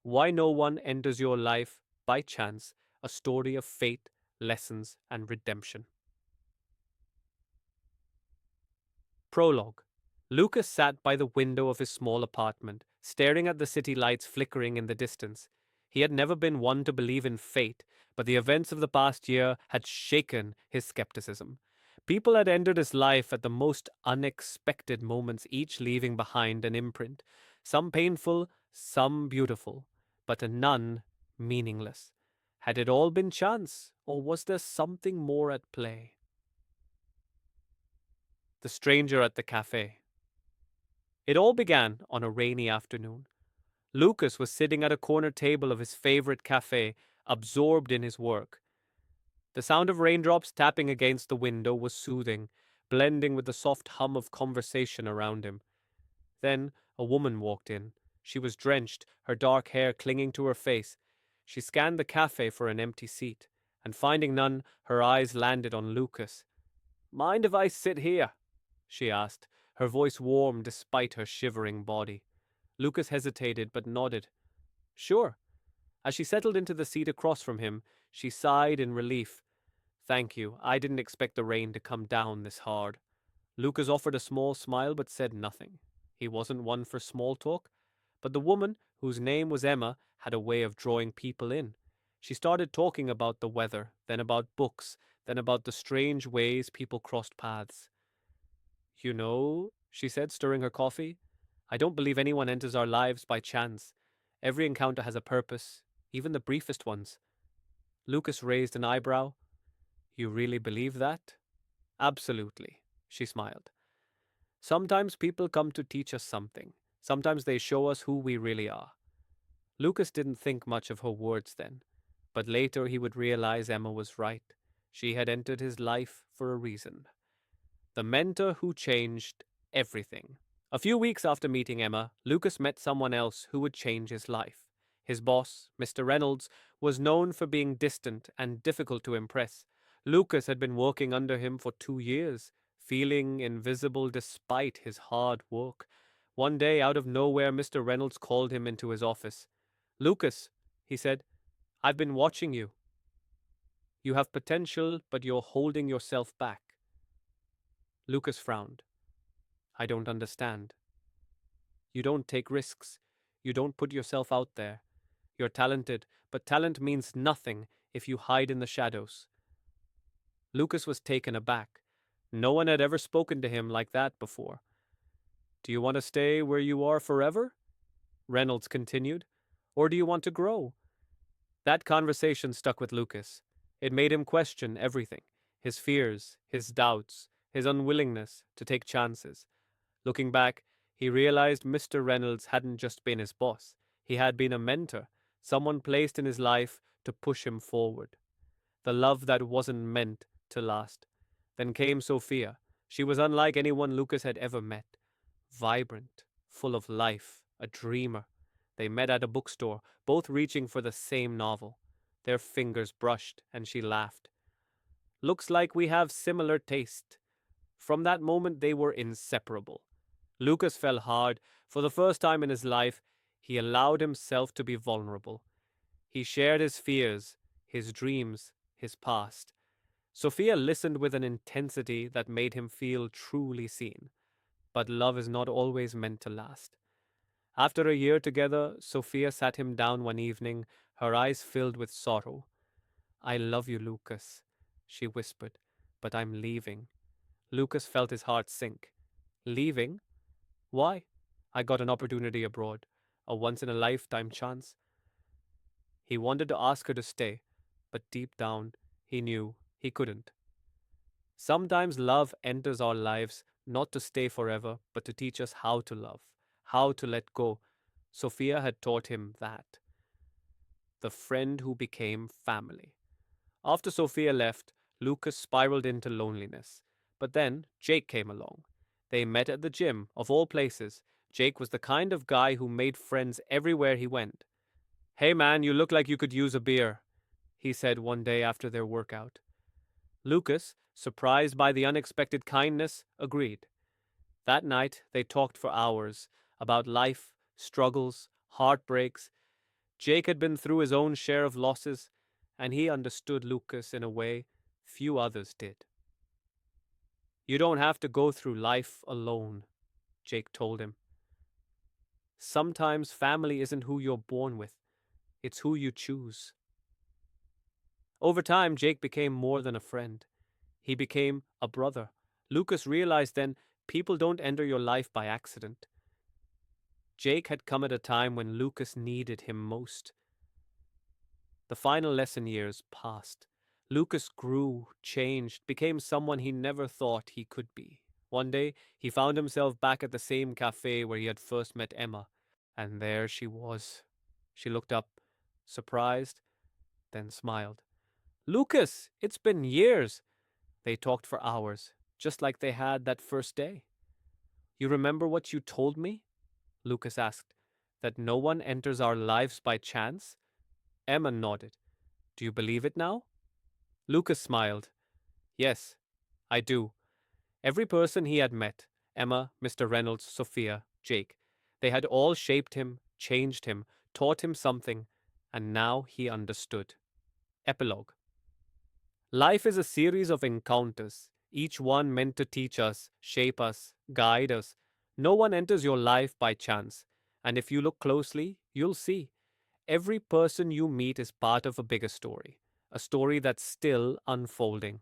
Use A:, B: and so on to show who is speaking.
A: Why No One Enters Your Life by Chance, a story of fate, lessons, and redemption. Prologue. Lucas sat by the window of his small apartment, staring at the city lights flickering in the distance. He had never been one to believe in fate, but the events of the past year had shaken his skepticism. People had entered his life at the most unexpected moments, each leaving behind an imprint, some painful, some beautiful, but none meaningless. Had it all been chance, or was there something more at play? The stranger at the cafe. It all began on a rainy afternoon. Lucas was sitting at a corner table of his favorite cafe, absorbed in his work. The sound of raindrops tapping against the window was soothing, blending with the soft hum of conversation around him. Then a woman walked in. She was drenched, her dark hair clinging to her face. She scanned the cafe for an empty seat, and finding none, her eyes landed on Lucas. "Mind if I sit here?" she asked, her voice warm despite her shivering body. Lucas hesitated but nodded. "Sure." As she settled into the seat across from him, she sighed in relief. "Thank you. I didn't expect the rain to come down this hard." Lucas offered a small smile but said nothing. He wasn't one for small talk, but the woman, whose name was Emma, had a way of drawing people in. She started talking about the weather, then about books, then about the strange ways people crossed paths. "You know," she said, stirring her coffee, "I don't believe anyone enters our lives by chance. Every encounter has a purpose, even the briefest ones." Lucas raised an eyebrow. "You really believe that?" "Absolutely," she smiled. "Sometimes people come to teach us something. Sometimes they show us who we really are." Lucas didn't think much of her words then, but later he would realize Emma was right. She had entered his life for a reason. The mentor who changed everything. A few weeks after meeting Emma, Lucas met someone else who would change his life. His boss, Mr. Reynolds, was known for being distant and difficult to impress. Lucas had been working under him for 2 years, feeling invisible despite his hard work. One day, out of nowhere, Mr. Reynolds called him into his office. "Lucas," he said, "I've been watching you. You have potential, but you're holding yourself back." Lucas frowned. "I don't understand." "You don't take risks. You don't put yourself out there. You're talented, but talent means nothing if you hide in the shadows." Lucas was taken aback. No one had ever spoken to him like that before. "Do you want to stay where you are forever?" Reynolds continued. "Or do you want to grow?" That conversation stuck with Lucas. It made him question everything: his fears, his doubts, his unwillingness to take chances. Looking back, he realized Mr. Reynolds hadn't just been his boss. He had been a mentor, someone placed in his life to push him forward. The love that wasn't meant to last. Then came Sophia. She was unlike anyone Lucas had ever met. Vibrant, full of life, a dreamer. They met at a bookstore, both reaching for the same novel. Their fingers brushed, and she laughed. "Looks like we have similar taste." From that moment, they were inseparable. Lucas fell hard. For the first time in his life, he allowed himself to be vulnerable. He shared his fears, his dreams, his past. Sophia listened with an intensity that made him feel truly seen. But love is not always meant to last. After a year together, Sophia sat him down one evening, her eyes filled with sorrow. "I love you, Lucas," she whispered, "but I'm leaving." Lucas felt his heart sink. "Leaving? Why?" "I got an opportunity abroad, a once in a lifetime chance." He wanted to ask her to stay, but deep down, he knew he couldn't. Sometimes love enters our lives not to stay forever, but to teach us how to love, how to let go. Sophia had taught him that. The friend who became family. After Sophia left, Lucas spiraled into loneliness. But then Jake came along. They met at the gym, of all places. Jake was the kind of guy who made friends everywhere he went. "Hey man, you look like you could use a beer," he said one day after their workout. Lucas, surprised by the unexpected kindness, agreed. That night they talked for hours about life, struggles, heartbreaks. Jake had been through his own share of losses, and he understood Lucas in a way few others did. You don't have to go through life alone, Jake told him. Sometimes family isn't who you're born with, it's who you choose. Over time, Jake became more than a friend. He became a brother. Lucas realized then people don't enter your life by accident. Jake had come at a time when Lucas needed him most. The final lesson years passed. Lucas grew, changed, became someone he never thought he could be. One day, he found himself back at the same cafe where he had first met Emma, and there she was. She looked up, surprised, then smiled. Lucas, it's been years. They talked for hours, just like they had that first day. You remember what you told me? Lucas asked. That no one enters our lives by chance? Emma nodded. Do you believe it now? Lucas smiled. Yes, I do. Every person he had met, Emma, Mr. Reynolds, Sophia, Jake, they had all shaped him, changed him, taught him something, and now he understood. Epilogue. Life is a series of encounters, each one meant to teach us, shape us, guide us. No one enters your life by chance, and if you look closely, you'll see. Every person you meet is part of a bigger story, a story that's still unfolding.